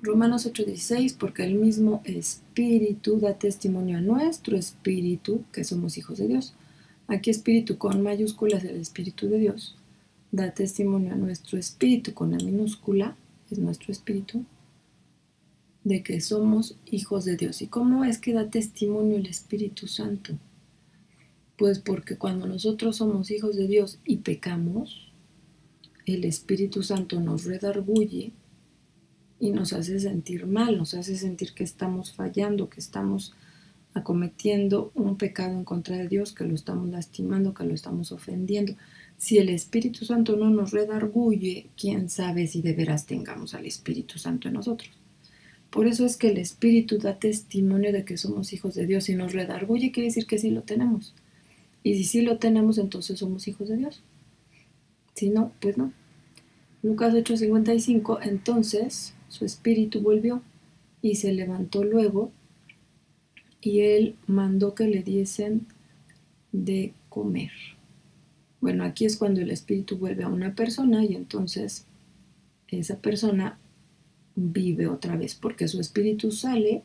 Romanos 8:16, porque el mismo Espíritu da testimonio a nuestro espíritu que somos hijos de Dios. Aquí espíritu con mayúsculas, el Espíritu de Dios, da testimonio a nuestro espíritu con la minúscula, es nuestro espíritu, de que somos hijos de Dios. ¿Y cómo es que da testimonio el Espíritu Santo? Pues porque cuando nosotros somos hijos de Dios y pecamos, el Espíritu Santo nos redarguye y nos hace sentir mal, nos hace sentir que estamos fallando, que estamos acometiendo un pecado en contra de Dios, que lo estamos lastimando, que lo estamos ofendiendo. Si el Espíritu Santo no nos redarguye, quién sabe si de veras tengamos al Espíritu Santo en nosotros. Por eso es que el Espíritu da testimonio de que somos hijos de Dios. Si nos redarguye, quiere decir que sí lo tenemos. Y si sí lo tenemos, entonces somos hijos de Dios. Si no, pues no. Lucas 8:55, entonces su espíritu volvió y se levantó luego y él mandó que le diesen de comer. Bueno, aquí es cuando el espíritu vuelve a una persona y entonces esa persona vive otra vez porque su espíritu sale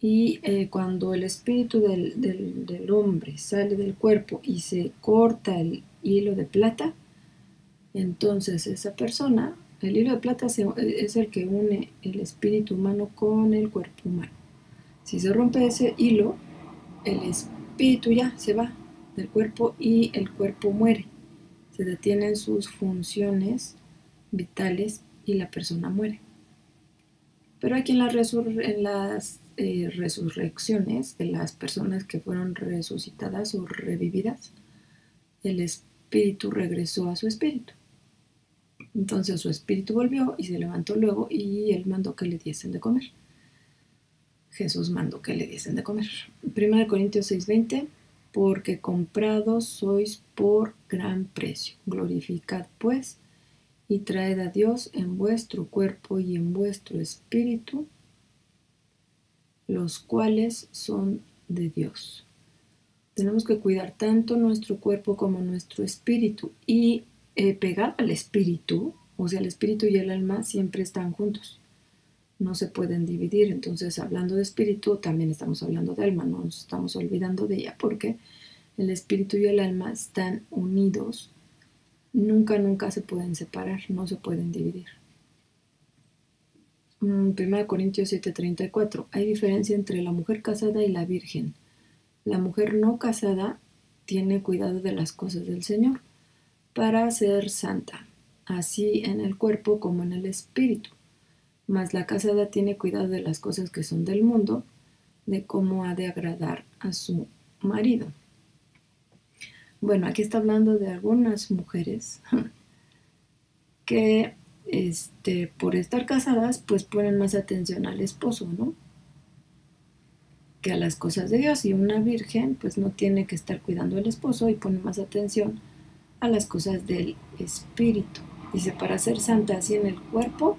y cuando el espíritu del hombre sale del cuerpo y se corta el hilo de plata, entonces esa persona, el hilo de plata es el que une el espíritu humano con el cuerpo humano. Si se rompe ese hilo, el espíritu ya se va del cuerpo y el cuerpo muere. Se detienen sus funciones vitales y la persona muere. Pero aquí en las resurrecciones de las personas que fueron resucitadas o revividas, el espíritu regresó a su espíritu. Entonces su espíritu volvió y se levantó luego y él mandó que le diesen de comer. Jesús mandó que le diesen de comer. 1 Corintios 6:20, porque comprados sois por gran precio. Glorificad pues y traed a Dios en vuestro cuerpo y en vuestro espíritu, los cuales son de Dios. Tenemos que cuidar tanto nuestro cuerpo como nuestro espíritu y pegado al espíritu, o sea, el espíritu y el alma siempre están juntos, no se pueden dividir. Entonces, hablando de espíritu, también estamos hablando de alma, no nos estamos olvidando de ella porque el espíritu y el alma están unidos Nunca, nunca se pueden separar, no se pueden dividir. 1 Corintios 7:34. Hay diferencia entre la mujer casada y la virgen. La mujer no casada tiene cuidado de las cosas del Señor para ser santa, así en el cuerpo como en el espíritu. Mas la casada tiene cuidado de las cosas que son del mundo, de cómo ha de agradar a su marido. Bueno, aquí está hablando de algunas mujeres que por estar casadas pues ponen más atención al esposo, ¿no? Que a las cosas de Dios. Y una virgen pues no tiene que estar cuidando al esposo y pone más atención a las cosas del espíritu. Dice, para ser santa así en el cuerpo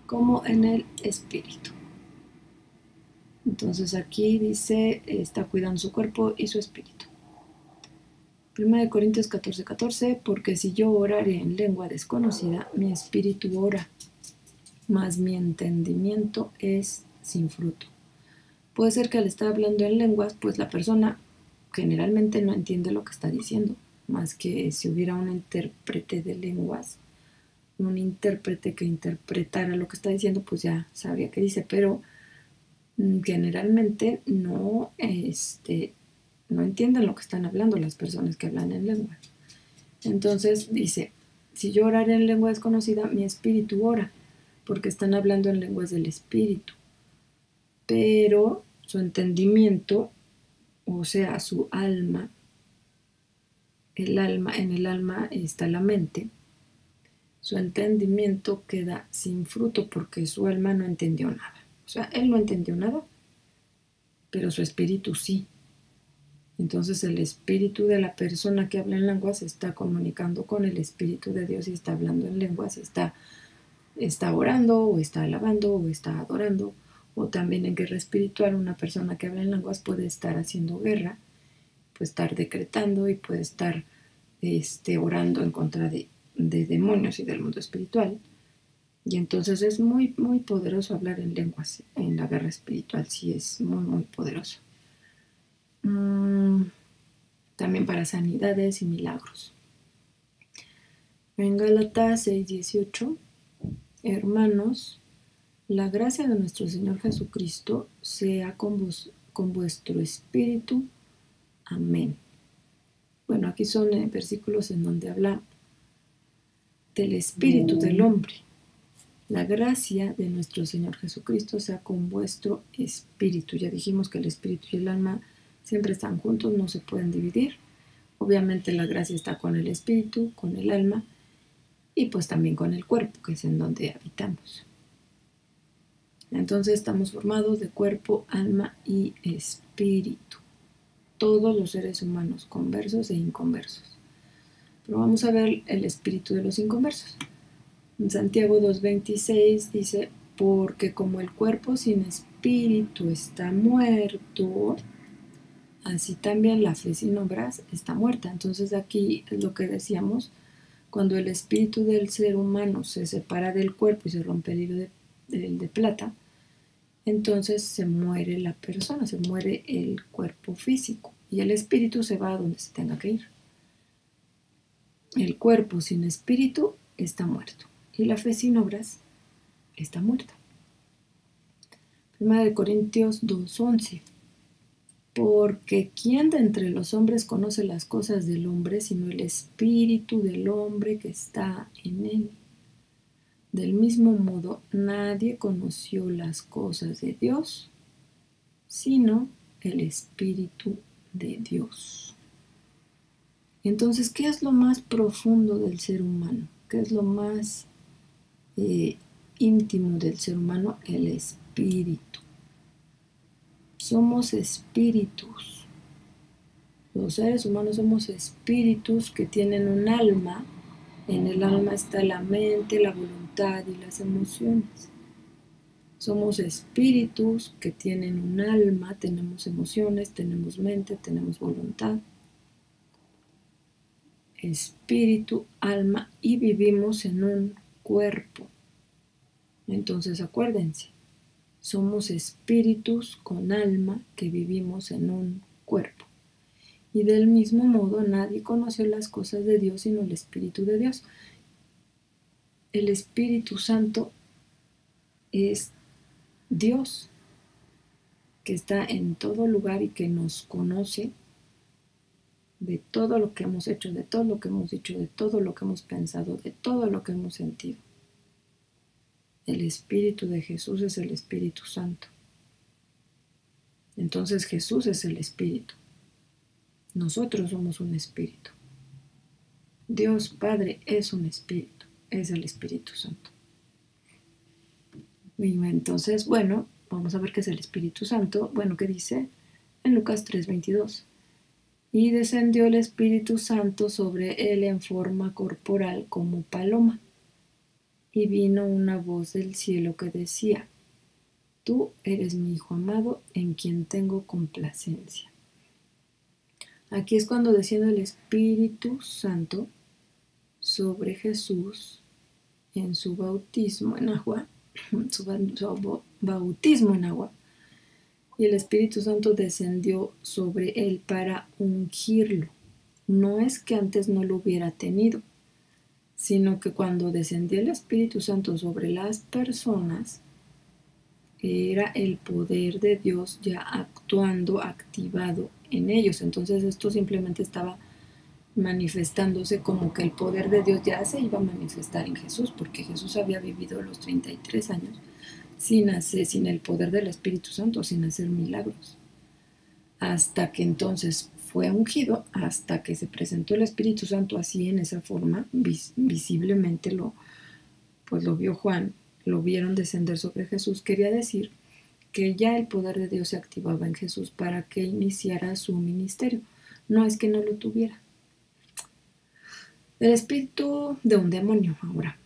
como en el espíritu. Entonces aquí dice, está cuidando su cuerpo y su espíritu. 1 Corintios 14:14, porque si yo orare en lengua desconocida, mi espíritu ora, mas mi entendimiento es sin fruto. Puede ser que al estar hablando en lenguas, pues la persona generalmente no entiende lo que está diciendo, más que si hubiera un intérprete de lenguas, un intérprete que interpretara lo que está diciendo, pues ya sabría qué dice, pero generalmente no entienden lo que están hablando las personas que hablan en lengua. Entonces dice, si yo oraré en lengua desconocida, mi espíritu ora, porque están hablando en lenguas del espíritu. Pero su entendimiento, o sea, su alma, en el alma está la mente, su entendimiento queda sin fruto porque su alma no entendió nada. O sea, él no entendió nada, pero su espíritu sí. Entonces el espíritu de la persona que habla en lenguas se está comunicando con el espíritu de Dios y está hablando en lenguas y está orando o está alabando o está adorando. O también en guerra espiritual una persona que habla en lenguas puede estar haciendo guerra, puede estar decretando y puede estar orando en contra de demonios y del mundo espiritual. Y entonces es muy, muy poderoso hablar en lenguas en la guerra espiritual, sí es muy, muy poderoso. También para sanidades y milagros. En Gálatas 6:18, hermanos, la gracia de nuestro Señor Jesucristo sea con vuestro espíritu. Amén. Bueno, aquí son versículos en donde habla del espíritu del hombre. La gracia de nuestro Señor Jesucristo sea con vuestro espíritu. Ya dijimos que el espíritu y el alma siempre están juntos, no se pueden dividir. Obviamente la gracia está con el espíritu, con el alma y pues también con el cuerpo, que es en donde habitamos. Entonces estamos formados de cuerpo, alma y espíritu. Todos los seres humanos, conversos e inconversos. Pero vamos a ver el espíritu de los inconversos. En Santiago 2:26 dice, porque como el cuerpo sin espíritu está muerto, así también la fe sin obras está muerta. Entonces aquí es lo que decíamos, cuando el espíritu del ser humano se separa del cuerpo y se rompe el hilo de plata, entonces se muere la persona, se muere el cuerpo físico y el espíritu se va a donde se tenga que ir. El cuerpo sin espíritu está muerto y la fe sin obras está muerta. 1 Corintios 2:11. Porque ¿quién de entre los hombres conoce las cosas del hombre sino el espíritu del hombre que está en él? Del mismo modo, nadie conoció las cosas de Dios sino el espíritu de Dios. Entonces, ¿qué es lo más profundo del ser humano? ¿Qué es lo más íntimo del ser humano? El espíritu. Somos espíritus. Los seres humanos somos espíritus que tienen un alma. En el alma está la mente, la voluntad y las emociones. Somos espíritus que tienen un alma, tenemos emociones, tenemos mente, tenemos voluntad. Espíritu, alma y vivimos en un cuerpo. Entonces acuérdense, somos espíritus con alma que vivimos en un cuerpo. Y del mismo modo nadie conoció las cosas de Dios sino el Espíritu de Dios. El Espíritu Santo es Dios, que está en todo lugar y que nos conoce de todo lo que hemos hecho, de todo lo que hemos dicho, de todo lo que hemos pensado, de todo lo que hemos sentido. El Espíritu de Jesús es el Espíritu Santo. Entonces Jesús es el Espíritu. Nosotros somos un Espíritu. Dios Padre es un Espíritu, es el Espíritu Santo. Y entonces, bueno, vamos a ver qué es el Espíritu Santo. Bueno, ¿qué dice? En Lucas 3:22. Y descendió el Espíritu Santo sobre él en forma corporal como paloma. Y vino una voz del cielo que decía: Tú eres mi Hijo amado, en quien tengo complacencia. Aquí es cuando desciende el Espíritu Santo sobre Jesús en su bautismo en agua, su bautismo en agua, y el Espíritu Santo descendió sobre él para ungirlo. No es que antes no lo hubiera tenido, sino que cuando descendía el Espíritu Santo sobre las personas, era el poder de Dios ya actuando, activado en ellos. Entonces esto simplemente estaba manifestándose como que el poder de Dios ya se iba a manifestar en Jesús, porque Jesús había vivido los 33 años sin el poder del Espíritu Santo, sin hacer milagros. Hasta que entonces fue ungido, hasta que se presentó el Espíritu Santo así en esa forma, visiblemente lo vio Juan, lo vieron descender sobre Jesús. Quería decir que ya el poder de Dios se activaba en Jesús para que iniciara su ministerio. No es que no lo tuviera. El espíritu de un demonio ahora.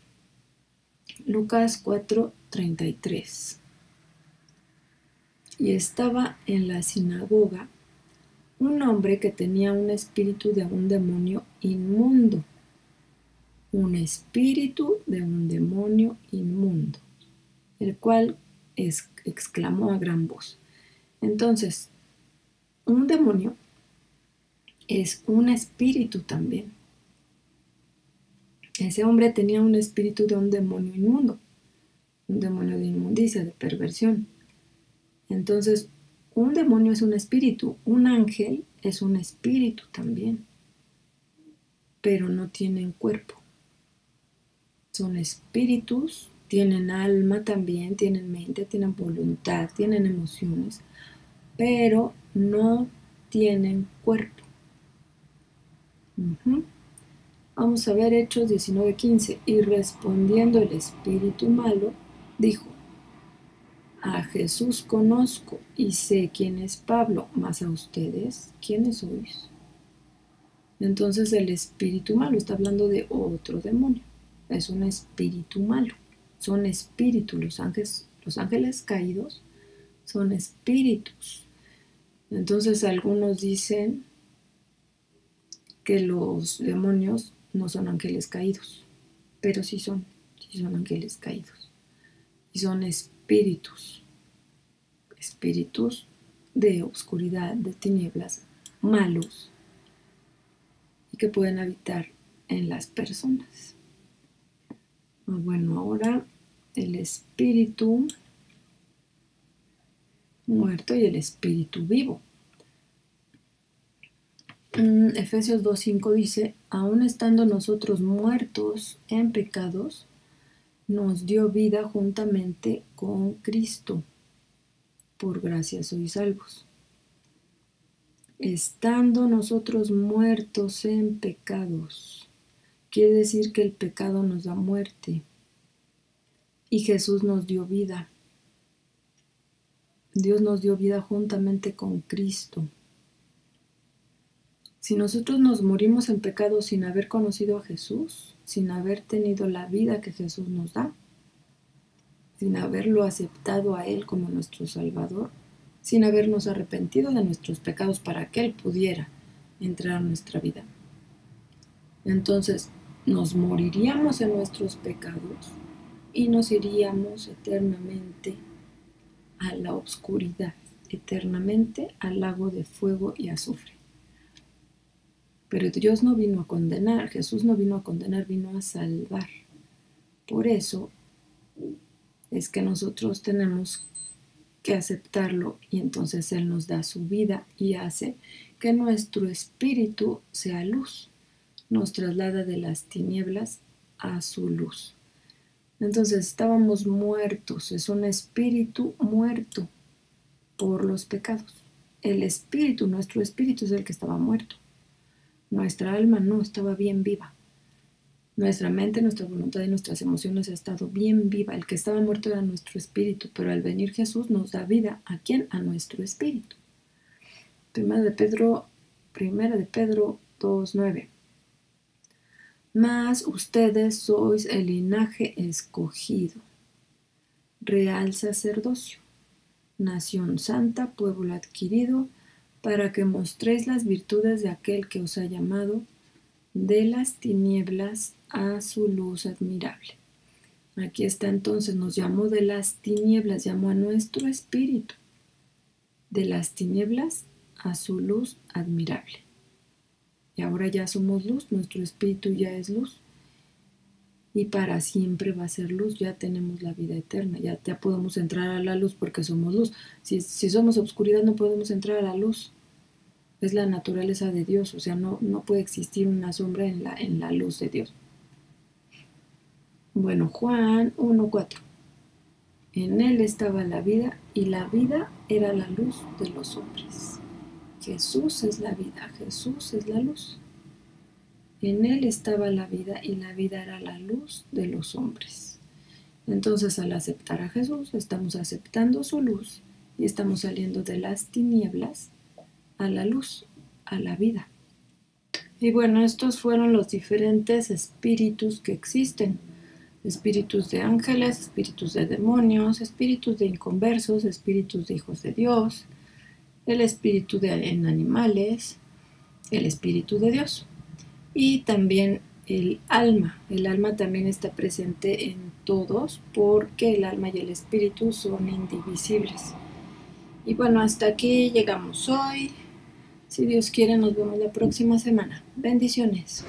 Lucas 4:33. Y estaba en la sinagoga un hombre que tenía un espíritu de un demonio inmundo. Un espíritu de un demonio inmundo, el cual exclamó a gran voz. Entonces, un demonio es un espíritu también. Ese hombre tenía un espíritu de un demonio inmundo, un demonio de inmundicia, de perversión. Entonces, un demonio es un espíritu, un ángel es un espíritu también, pero no tienen cuerpo. Son espíritus, tienen alma también, tienen mente, tienen voluntad, tienen emociones, pero no tienen cuerpo. Vamos a ver Hechos 19:15. Y respondiendo el espíritu malo, dijo: A Jesús conozco y sé quién es Pablo, mas a ustedes, ¿quiénes sois? Entonces el espíritu malo está hablando de otro demonio. Es un espíritu malo. Son espíritus. Los ángeles caídos son espíritus. Entonces algunos dicen que los demonios no son ángeles caídos, pero sí son ángeles caídos. Y son espíritus de oscuridad, de tinieblas, malos, y que pueden habitar en las personas. Bueno, ahora el espíritu muerto y el espíritu vivo. Efesios 2:5 dice: aun estando nosotros muertos en pecados, nos dio vida juntamente con Cristo. Por gracia sois salvos. Estando nosotros muertos en pecados, quiere decir que el pecado nos da muerte y Jesús nos dio vida. Dios nos dio vida juntamente con Cristo. Si nosotros nos morimos en pecado sin haber conocido a Jesús, sin haber tenido la vida que Jesús nos da, sin haberlo aceptado a Él como nuestro Salvador, sin habernos arrepentido de nuestros pecados para que Él pudiera entrar a nuestra vida, entonces nos moriríamos en nuestros pecados y nos iríamos eternamente a la oscuridad, eternamente al lago de fuego y azufre. Pero Dios no vino a condenar, Jesús no vino a condenar, vino a salvar. Por eso es que nosotros tenemos que aceptarlo y entonces Él nos da su vida y hace que nuestro espíritu sea luz, nos traslada de las tinieblas a su luz. Entonces estábamos muertos, es un espíritu muerto por los pecados. El espíritu, nuestro espíritu es el que estaba muerto. Nuestra alma no estaba bien viva. Nuestra mente, nuestra voluntad y nuestras emociones ha estado bien viva. El que estaba muerto era nuestro espíritu, pero al venir Jesús nos da vida. ¿A quién? A nuestro espíritu. Primera de Pedro 2:9. Mas ustedes sois el linaje escogido, real sacerdocio, nación santa, pueblo adquirido, para que mostréis las virtudes de aquel que os ha llamado de las tinieblas a su luz admirable. Aquí está entonces, nos llamó de las tinieblas, llamó a nuestro espíritu, de las tinieblas a su luz admirable. Y ahora ya somos luz, nuestro espíritu ya es luz. Y para siempre va a ser luz, ya tenemos la vida eterna, ya podemos entrar a la luz porque somos luz. Si somos obscuridad no podemos entrar a la luz. Es la naturaleza de Dios, o sea, no puede existir una sombra en la luz de Dios. Bueno, Juan 1:4. En él estaba la vida y la vida era la luz de los hombres. Jesús es la vida, Jesús es la luz. En él estaba la vida y la vida era la luz de los hombres. Entonces, al aceptar a Jesús, estamos aceptando su luz y estamos saliendo de las tinieblas a la luz, a la vida. Y bueno, estos fueron los diferentes espíritus que existen. Espíritus de ángeles, espíritus de demonios, espíritus de inconversos, espíritus de hijos de Dios, el espíritu en animales, el espíritu de Dios. Y también el alma. El alma también está presente en todos porque el alma y el espíritu son indivisibles. Y bueno, hasta aquí llegamos hoy. Si Dios quiere, nos vemos la próxima semana. Bendiciones.